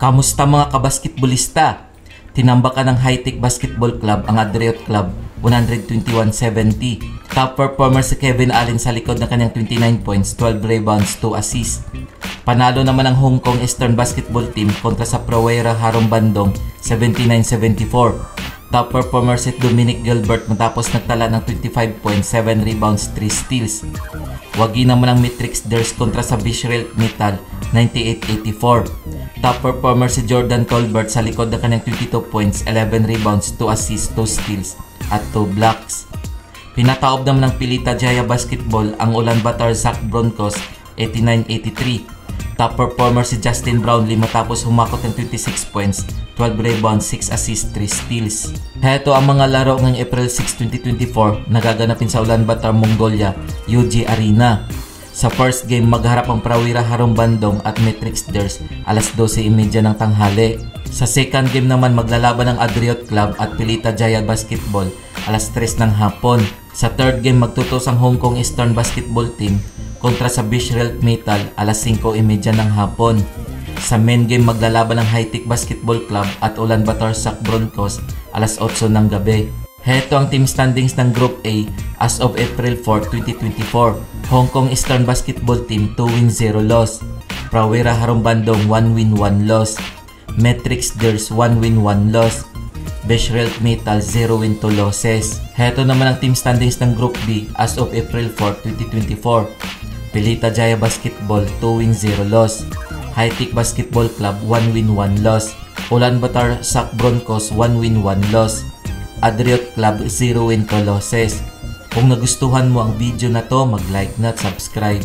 Kamusta mga kabasketbolista? Tinambakan ng Hightech Basketball Club ang Adriot Club 121-70. Top performer si Kevin Allen sa likod ng kanyang 29 points, 12 rebounds, 2 assists. Panalo naman ang Hong Kong Eastern Basketball Team kontra sa Prawera Harong Bandong 79-74. Top performer si Dominic Gilbert matapos nagtala ng 25 points, 7 rebounds, 3 steals. Wagi naman ang Matrix Ders kontra sa Bishrel Metal 98-84. Top performer si Jordan Tolbert sa likod ng kanyang 22 points, 11 rebounds, 2 assists, 2 steals at 2 blocks. Pinataob naman ng Pilita Jaya Basketball ang Ulaanbaatar Zac Broncos 89-83. Top performer si Justin Brownlee matapos humakot ng 26 points, 12 rebounds, 6 assists, 3 steals. Heto ang mga laro ngayong April 6, 2024 na gaganapin sa Ulaanbaatar, Mongolia, UG Arena. Sa first game, magharap ang Prawera Harong Bandong at Matrix Ders alas 12:30 ng tanghali. Sa second game naman, maglalaban ang Adriot Club at Pilita Jaya Basketball alas 3 ng hapon. Sa third game, magtutos ang Hong Kong Eastern Basketball Team kontra sa Bishrel Metal alas 5:30 ng hapon. Sa main game, maglalaban ang Hightech Basketball Club at Ulaanbaatar Zac Broncos alas 8 ng gabi. Heto ang team standings ng Group A as of April 4, 2024. Hong Kong Eastern Basketball Team 2 wins 0 loss. Prawera Harong Bandong 1 win 1 loss. Matrix Ders 1 win 1 loss. Bishrel Metal 0 win 2 losses. Heto naman ang team standings ng Group B as of April 4, 2024. Pilita Jaya Basketball 2 win 0 loss. Hightech Basketball Club 1 win 1 loss. Ulaanbaatar Zac Broncos 1 win 1 loss. Adriot Club 0 win 2 losses. Kung nagustuhan mo ang video na to, mag-like na at subscribe.